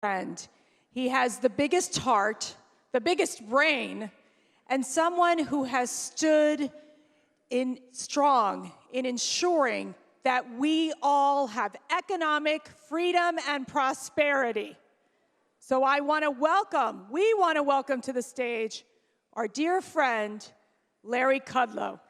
friend. He has the biggest heart, the biggest brain, and someone who has stood strong in ensuring that we all have economic freedom and prosperity. So we want to welcome to the stage our dear friend, Larry Kudlow.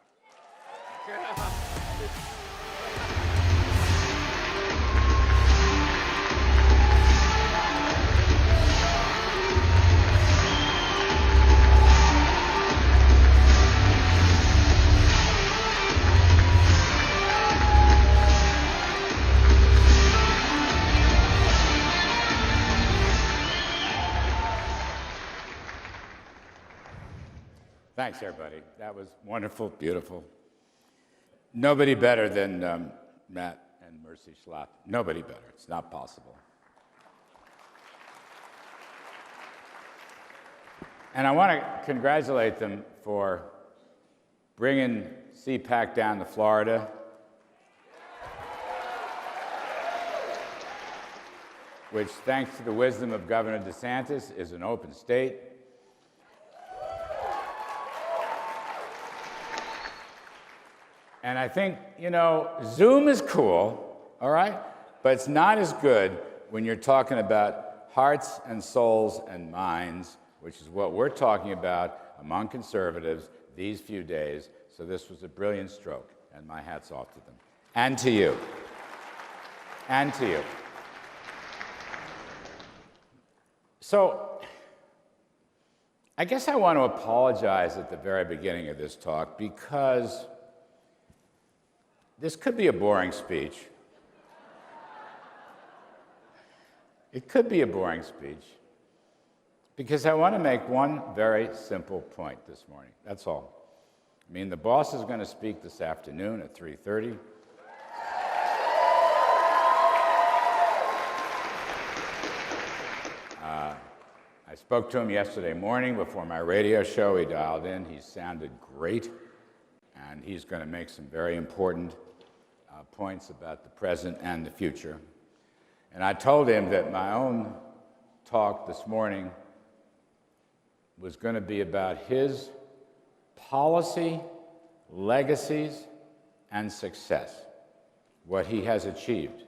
Thanks, everybody. That was wonderful, beautiful. Nobody better than Matt and Mercy Schlapp. Nobody better. It's not possible. And I want to congratulate them for bringing CPAC down to Florida. Which, thanks to the wisdom of Governor DeSantis, is an open state. And I think, Zoom is cool, all right? But it's not as good when you're talking about hearts and souls and minds, which is what we're talking about among conservatives these few days. So this was a brilliant stroke, and my hat's off to them. And to you. And to you. So I guess I want to apologize at the very beginning of this talk because this could be a boring speech. It could be a boring speech because I want to make one very simple point this morning. That's all. I mean, the boss is going to speak this afternoon at 3:30. I spoke to him yesterday morning before my radio show. He dialed in. He sounded great. And he's going to make some very important points about the present and the future. And I told him that my own talk this morning was going to be about his policy, legacies, and success, what he has achieved.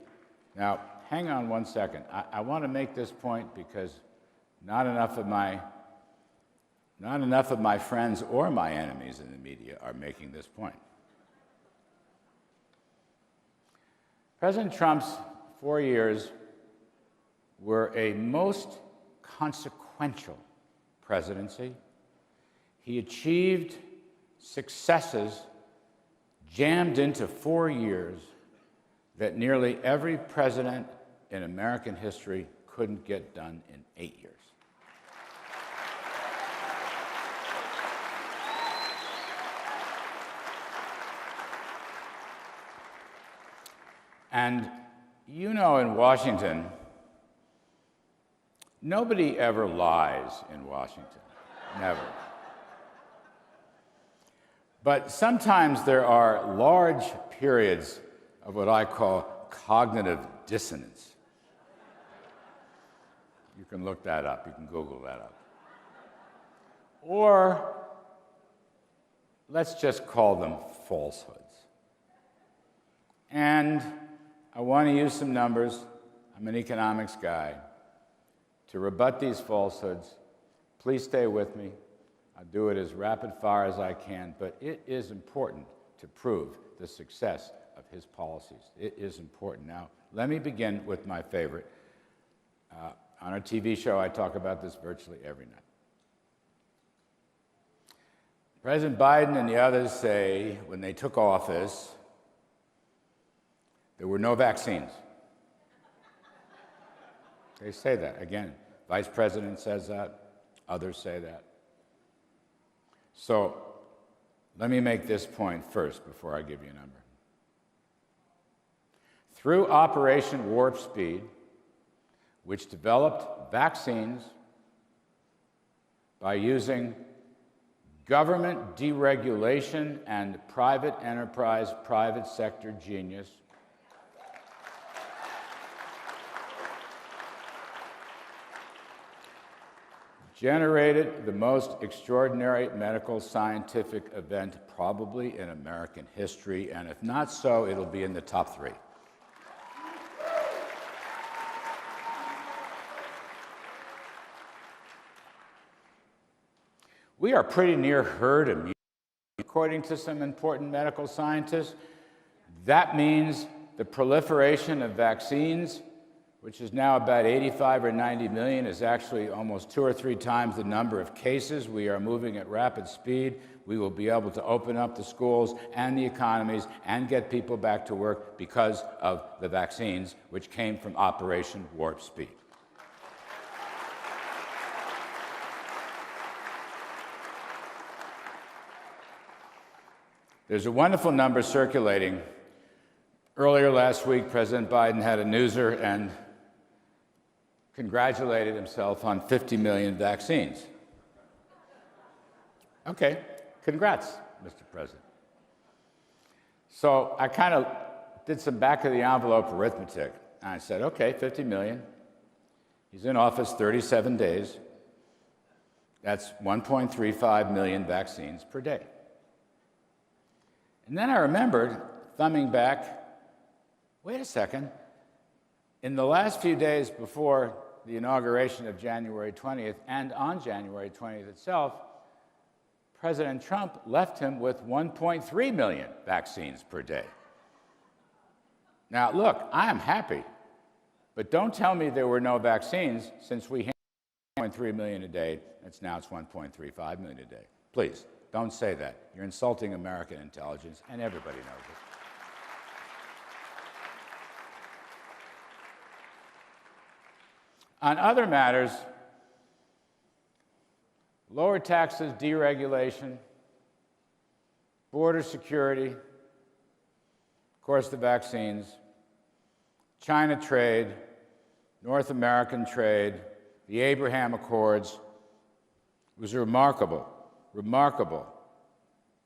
Now, hang on one second. I want to make this point because not enough of my friends or my enemies in the media are making this point. President Trump's 4 years were a most consequential presidency. He achieved successes jammed into 4 years that nearly every president in American history couldn't get done in 8 years. And in Washington, nobody ever lies in Washington, never. But sometimes there are large periods of what I call cognitive dissonance. You can look that up, you can Google that up. Or let's just call them falsehoods. And I want to use some numbers. I'm an economics guy. To rebut these falsehoods, please stay with me. I'll do it as rapid fire as I can, but it is important to prove the success of his policies. It is important. Now, let me begin with my favorite. On our TV show, I talk about this virtually every night. President Biden and the others say when they took office, there were no vaccines. They say that. Again, Vice President says that. Others say that. So let me make this point first before I give you a number. Through Operation Warp Speed, which developed vaccines by using government deregulation and private enterprise, private sector genius, generated the most extraordinary medical scientific event probably in American history, and if not so, it'll be in the top 3. We are pretty near herd immunity, according to some important medical scientists. That means the proliferation of vaccines, which is now about 85 or 90 million, is actually almost 2 or 3 times the number of cases. We are moving at rapid speed. We will be able to open up the schools and the economies and get people back to work because of the vaccines, which came from Operation Warp Speed. There's a wonderful number circulating. Earlier last week, President Biden had a newser and congratulated himself on 50 million vaccines. Okay, congrats, Mr. President. So I kind of did some back-of-the-envelope arithmetic, and I said, okay, 50 million. He's in office 37 days. That's 1.35 million vaccines per day. And then I remembered, thumbing back, wait a second, in the last few days before the inauguration of January 20th and on January 20th itself, President Trump left him with 1.3 million vaccines per day. Now, look, I am happy, but don't tell me there were no vaccines since we handed 1.3 million a day, and now it's 1.35 million a day. Please, don't say that. You're insulting American intelligence, and everybody knows it. On other matters, lower taxes, deregulation, border security, of course the vaccines, China trade, North American trade, the Abraham Accords. It was a remarkable,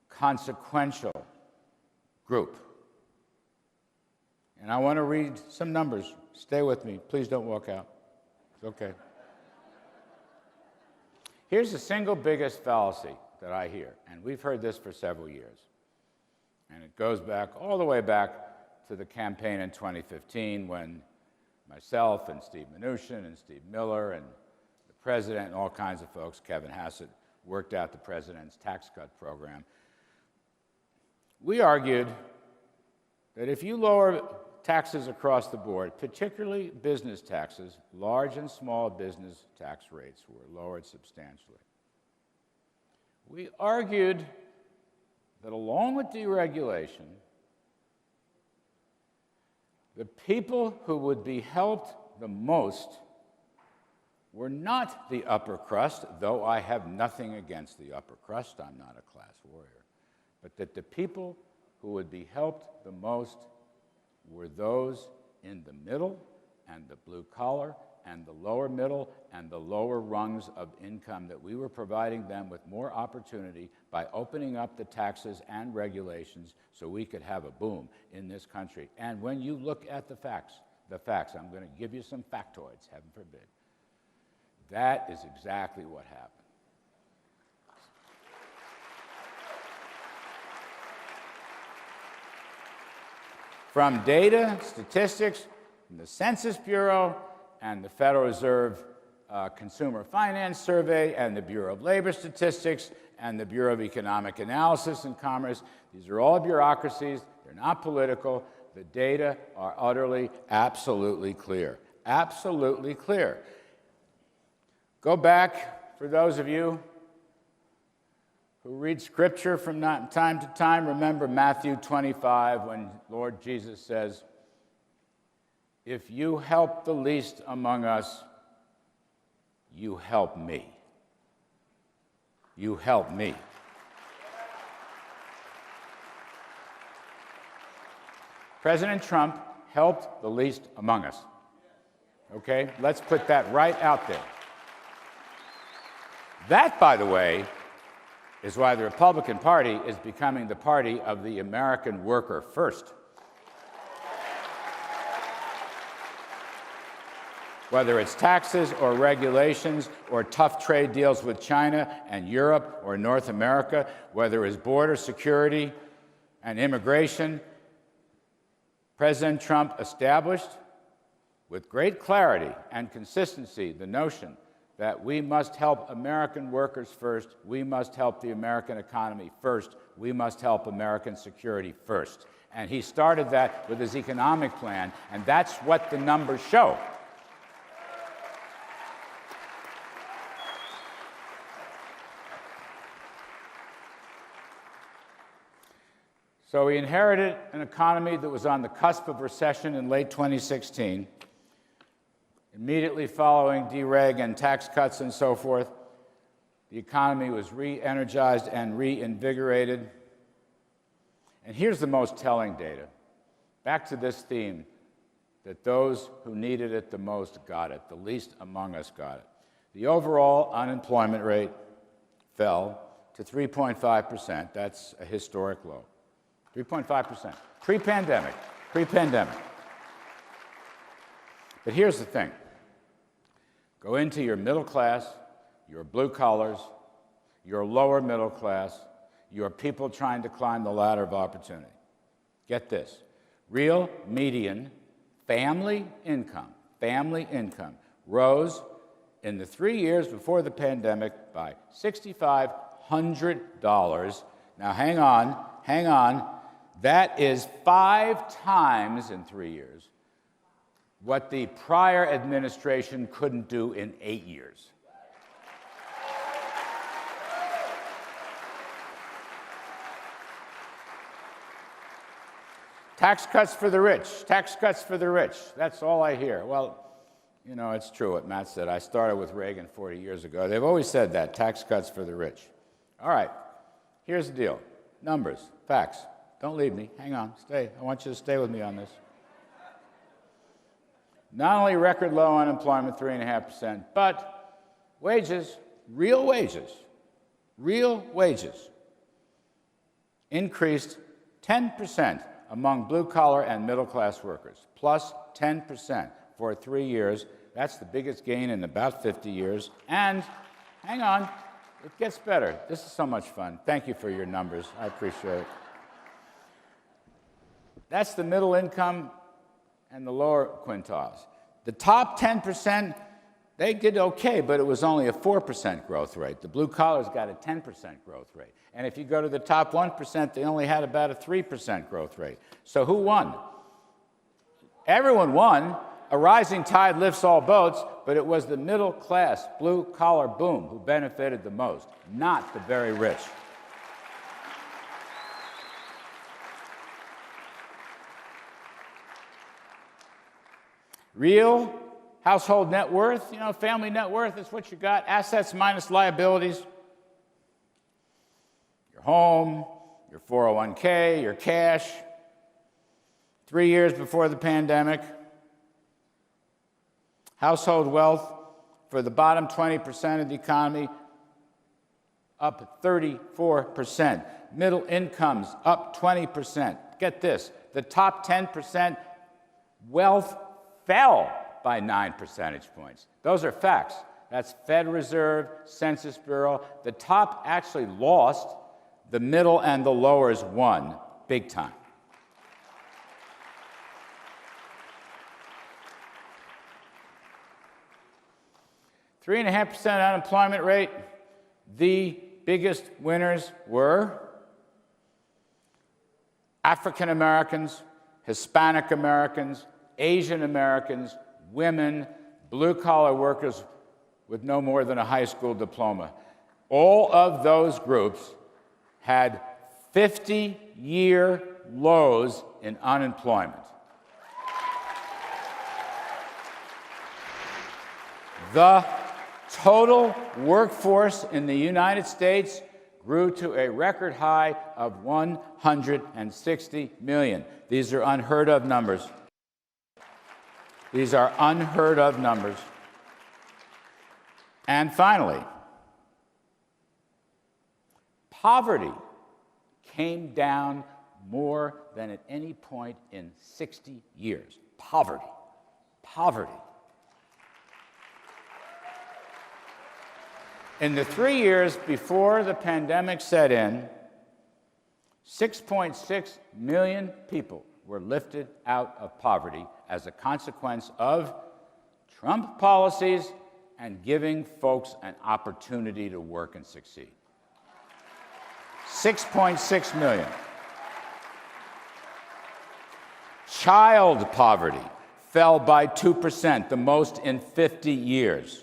consequential group. And I want to read some numbers. Stay with me. Please don't walk out. It's okay. Here's the single biggest fallacy that I hear, and we've heard this for several years. And it goes back all the way back to the campaign in 2015 when myself and Steve Mnuchin and Steve Miller and the president and all kinds of folks, Kevin Hassett, worked out the president's tax cut program. We argued that if you lower taxes across the board, particularly business taxes, large and small business tax rates were lowered substantially. We argued that along with deregulation, the people who would be helped the most were not the upper crust, though I have nothing against the upper crust, I'm not a class warrior, but that the people who would be helped the most were those in the middle and the blue collar and the lower middle and the lower rungs of income, that we were providing them with more opportunity by opening up the taxes and regulations so we could have a boom in this country. And when you look at the facts, I'm going to give you some factoids, heaven forbid. That is exactly what happened. From data, statistics, from the Census Bureau and the Federal Reserve Consumer Finance Survey and the Bureau of Labor Statistics and the Bureau of Economic Analysis and Commerce, these are all bureaucracies, they're not political, the data are utterly, absolutely clear. Absolutely clear. Go back, for those of you who read Scripture from time to time, remember Matthew 25 when Lord Jesus says, "If you help the least among us, you help me." You help me. President Trump helped the least among us. Okay? Let's put that right out there. That, by the way, is why the Republican Party is becoming the party of the American worker first. whether it's taxes or regulations or tough trade deals with China and Europe or North America, whether it's border security and immigration, President Trump established with great clarity and consistency the notion that we must help American workers first, we must help the American economy first, we must help American security first. And he started that with his economic plan, and that's what the numbers show. So we inherited an economy that was on the cusp of recession in late 2016. Immediately following dereg and tax cuts and so forth, the economy was re-energized and reinvigorated. And here's the most telling data. Back to this theme that those who needed it the most got it, the least among us got it. The overall unemployment rate fell to 3.5%. That's a historic low. 3.5%. Pre-pandemic. Pre-pandemic. But here's the thing. Go into your middle class, your blue collars, your lower middle class, your people trying to climb the ladder of opportunity. Get this. Real median family income rose in the 3 years before the pandemic by $6,500. Now hang on. That is 5 times in 3 years what the prior administration couldn't do in 8 years. Tax cuts for the rich, tax cuts for the rich. That's all I hear. Well, you know, it's true what Matt said. I started with Reagan 40 years ago. They've always said that, tax cuts for the rich. All right, here's the deal. Numbers, facts. Don't leave me. Hang on, stay. I want you to stay with me on this. Not only record low unemployment, 3.5%, but wages, real wages, increased 10% among blue-collar and middle-class workers, plus 10% for 3 years. That's the biggest gain in about 50 years. And, hang on, it gets better. This is so much fun. Thank you for your numbers. I appreciate it. That's the middle income and the lower quintiles. The top 10%, they did okay, but it was only a 4% growth rate. The blue collars got a 10% growth rate. And if you go to the top 1%, they only had about a 3% growth rate. So who won? Everyone won. A rising tide lifts all boats, but it was the middle class, blue collar boom, who benefited the most, not the very rich. Real household net worth, you know, family net worth is what you got, assets minus liabilities. Your home, your 401k, your cash. 3 years before the pandemic. Household wealth for the bottom 20% of the economy up 34%. Middle incomes up 20%. Get this, the top 10% wealth fell by 9 percentage points. Those are facts. That's Fed Reserve, Census Bureau. The top actually lost, the middle and the lowers won, big time. – 3.5% unemployment rate. The biggest winners were African Americans, Hispanic Americans, Asian Americans, women, blue-collar workers with no more than a high school diploma. All of those groups had 50-year lows in unemployment. The total workforce in the United States grew to a record high of 160 million. These are unheard of numbers. These are unheard of numbers. And finally, poverty came down more than at any point in 60 years. Poverty. In the 3 years before the pandemic set in, 6.6 million people were lifted out of poverty as a consequence of Trump policies and giving folks an opportunity to work and succeed. 6.6 million. Child poverty fell by 2%, the most in 50 years.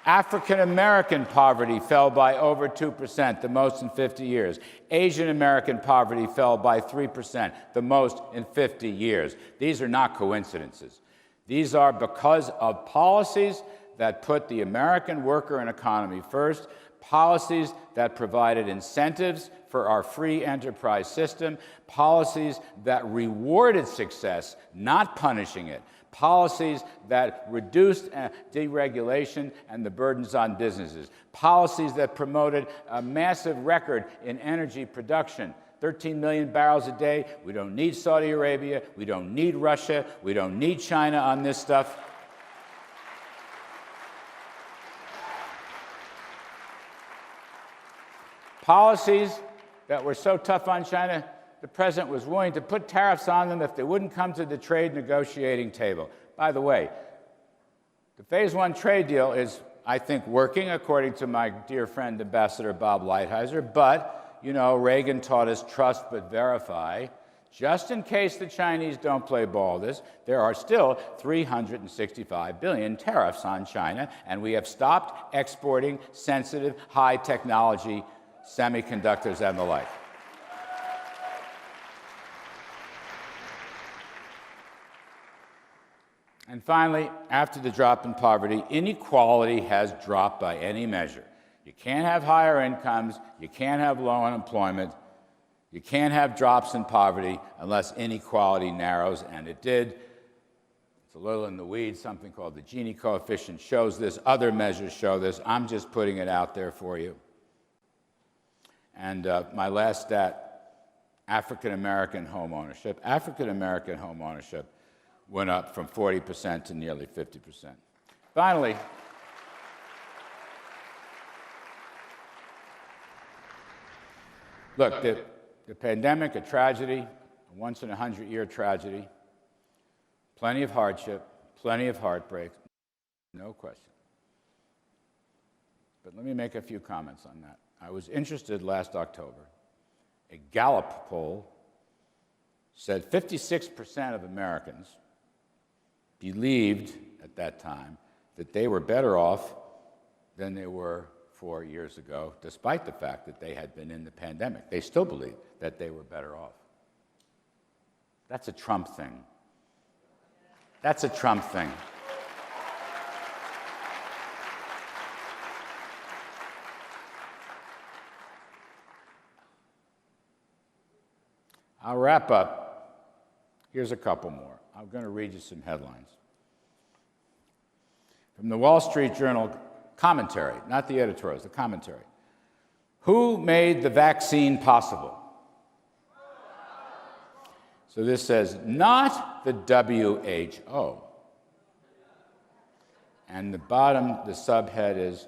African American poverty fell by over 2%, the most in 50 years. Asian American poverty fell by 3%, the most in 50 years. These are not coincidences. These are because of policies that put the American worker and economy first, policies that provided incentives for our free enterprise system, policies that rewarded success, not punishing it, policies that reduced deregulation and the burdens on businesses, policies that promoted a massive record in energy production, 13 million barrels a day. We don't need Saudi Arabia, we don't need Russia, we don't need China on this stuff. Policies that were so tough on China, the president was willing to put tariffs on them if they wouldn't come to the trade negotiating table. By the way, the Phase 1 trade deal is, I think, working, according to my dear friend, Ambassador Bob Lighthizer, but, you know, Reagan taught us trust but verify. Just in case the Chinese don't play ball this, there are still 365 billion tariffs on China, and we have stopped exporting sensitive, high technology semiconductors and the like. And finally, after the drop in poverty, inequality has dropped by any measure. You can't have higher incomes, you can't have low unemployment, you can't have drops in poverty unless inequality narrows, and it did. It's a little in the weeds. Something called the Gini coefficient shows this. Other measures show this. I'm just putting it out there for you. And my last stat, African American home ownership. African American home ownership went up from 40% to nearly 50%. Finally, look, the pandemic, a tragedy, a once-in-a-100-year tragedy, plenty of hardship, plenty of heartbreak, no question. But let me make a few comments on that. I was interested last October. A Gallup poll said 56% of Americans believed at that time that they were better off than they were 4 years ago, despite the fact that they had been in the pandemic. They still believed that they were better off. That's a Trump thing. That's a Trump thing. I'll wrap up. Here's a couple more. I'm going to read you some headlines. From the Wall Street Journal commentary, not the editorials, the commentary. Who made the vaccine possible? So this says, not the WHO. And the bottom, the subhead is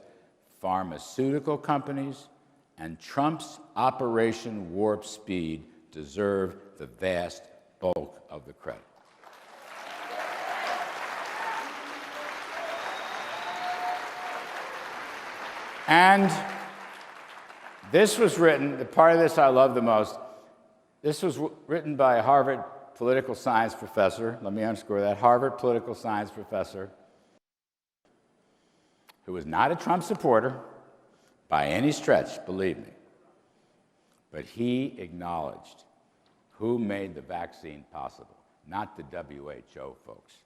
pharmaceutical companies and Trump's Operation Warp Speed deserve the vast bulk of the credit. And this was written, the part of this I love the most, this was written by a Harvard political science professor, let me underscore that, Harvard political science professor, who was not a Trump supporter by any stretch, believe me. But he acknowledged who made the vaccine possible. Not the WHO, folks,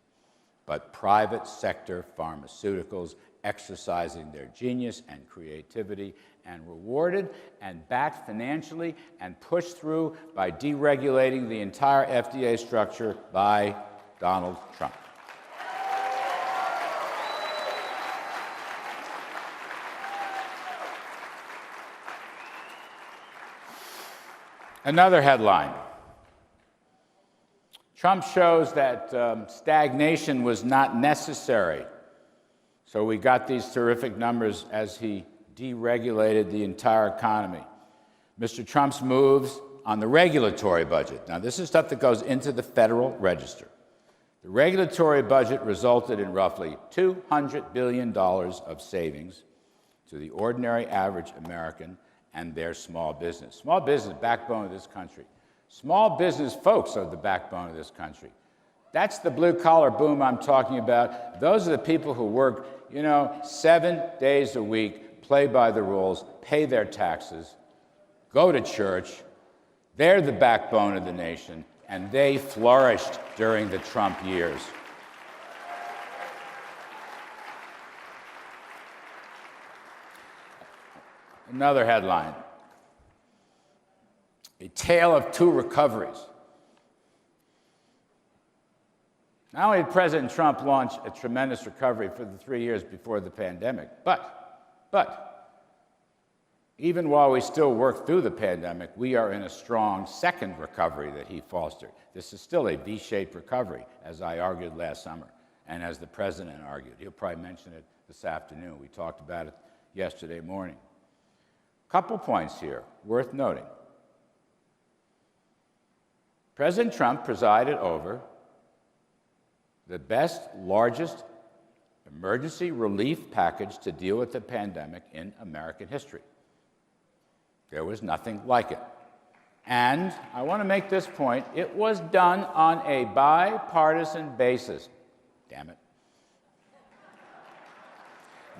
but private sector pharmaceuticals exercising their genius and creativity and rewarded and backed financially and pushed through by deregulating the entire FDA structure by Donald Trump. Another headline. Trump shows that stagnation was not necessary. So we got these terrific numbers as he deregulated the entire economy. Mr. Trump's moves on the regulatory budget. Now, this is stuff that goes into the Federal Register. The regulatory budget resulted in roughly $200 billion of savings to the ordinary average American and their small business. Small business, backbone of this country. Small business folks are the backbone of this country. That's the blue-collar boom I'm talking about. Those are the people who work, 7 days a week, play by the rules, pay their taxes, go to church. They're the backbone of the nation, and they flourished during the Trump years. Another headline, a tale of two recoveries. Not only did President Trump launch a tremendous recovery for the 3 years before the pandemic, but even while we still work through the pandemic, we are in a strong second recovery that he fostered. This is still a V-shaped recovery, as I argued last summer, and as the president argued. He'll probably mention it this afternoon. We talked about it yesterday morning. Couple points here worth noting. President Trump presided over the best, largest emergency relief package to deal with the pandemic in American history. There was nothing like it. And I want to make this point, it was done on a bipartisan basis. Damn it.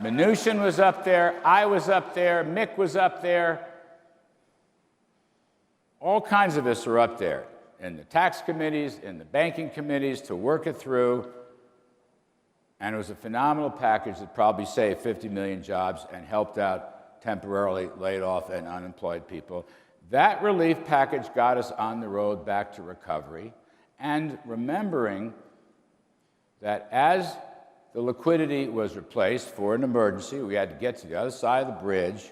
Mnuchin was up there, I was up there, Mick was up there. All kinds of us are up there in the tax committees, in the banking committees to work it through. And it was a phenomenal package that probably saved 50 million jobs and helped out temporarily laid off and unemployed people. That relief package got us on the road back to recovery. And remembering that as the liquidity was replaced for an emergency, we had to get to the other side of the bridge.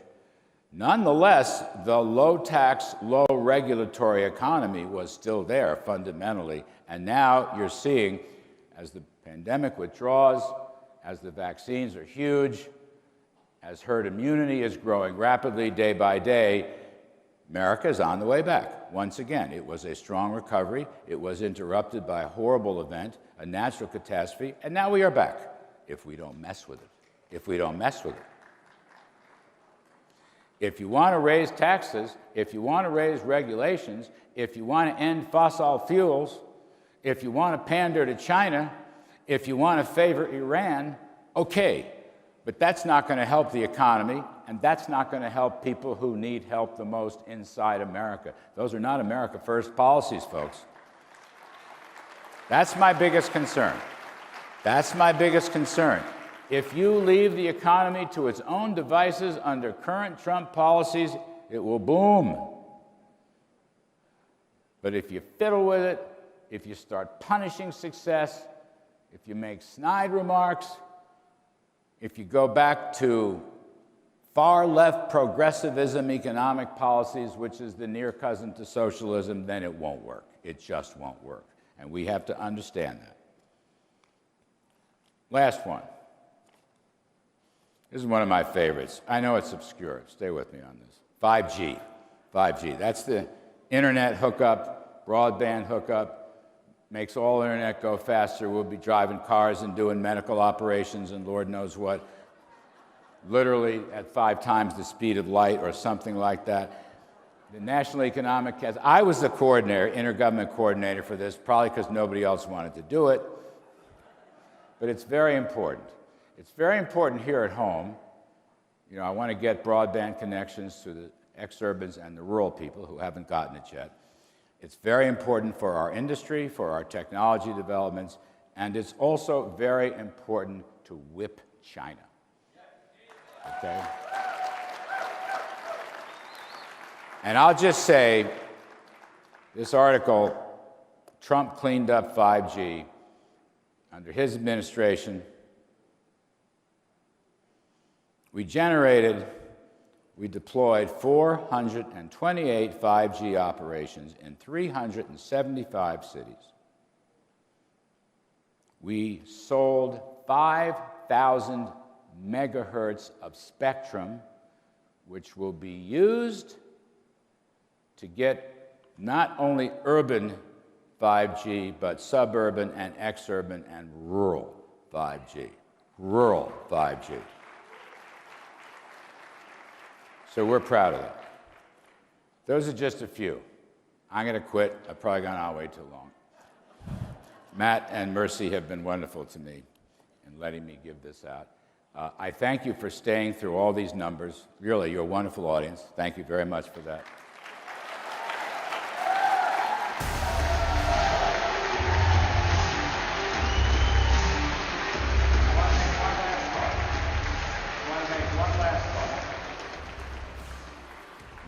Nonetheless, the low-tax, low-regulatory economy was still there fundamentally. And now you're seeing, as the pandemic withdraws, as the vaccines are huge, as herd immunity is growing rapidly day by day, America is on the way back. Once again, it was a strong recovery. It was interrupted by a horrible event, a natural catastrophe, and now we are back, if we don't mess with it. If we don't mess with it. If you want to raise taxes, if you want to raise regulations, if you want to end fossil fuels, if you want to pander to China, if you want to favor Iran, okay. But that's not going to help the economy, and that's not going to help people who need help the most inside America. Those are not America First policies, folks. That's my biggest concern. That's my biggest concern. If you leave the economy to its own devices under current Trump policies, it will boom. But if you fiddle with it, if you start punishing success, if you make snide remarks, if you go back to far-left progressivism economic policies, which is the near cousin to socialism, then it won't work. It just won't work. And we have to understand that. Last one. This is one of my favorites. I know it's obscure. Stay with me on this. 5G. 5G. That's the internet hookup, broadband hookup. Makes all internet go faster. We'll be driving cars and doing medical operations and Lord knows what, literally at 5 times the speed of light or something like that. The National Economic Council, I was the coordinator, intergovernment coordinator for this, probably because nobody else wanted to do it. But it's very important. It's very important here at home. I want to get broadband connections to the exurbans and the rural people who haven't gotten it yet. It's very important for our industry, for our technology developments, and it's also very important to whip China. Okay? And I'll just say, this article, Trump cleaned up 5G. Under his administration, we deployed 428 5G operations in 375 cities. We sold 5,000 megahertz of spectrum, which will be used to get not only urban 5G, but suburban and exurban and rural 5G. Rural 5G. So we're proud of that. Those are just a few. I'm going to quit. I've probably gone on way too long. Matt and Mercy have been wonderful to me in letting me give this out. I thank you for staying through all these numbers. Really, you're a wonderful audience. Thank you very much for that.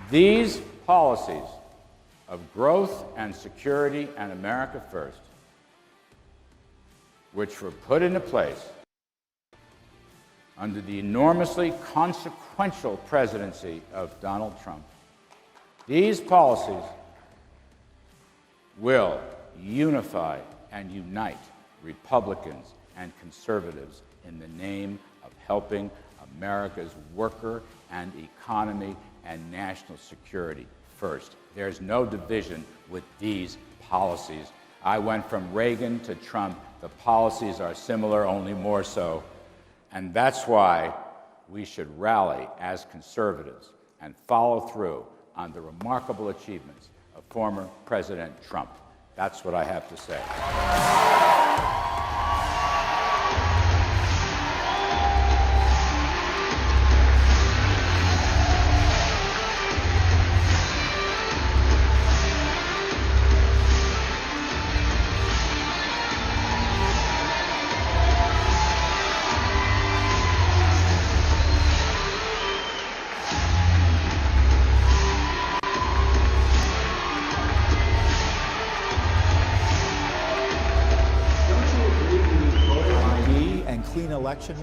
These policies of growth and security and America first, which were put into place under the enormously consequential presidency of Donald Trump, these policies will unify and unite Republicans and conservatives in the name of helping America's worker and economy and national security first. There's no division with these policies. I went from Reagan to Trump. The policies are similar, only more so. And that's why we should rally as conservatives and follow through on the remarkable achievements of former President Trump. That's what I have to say. Clean election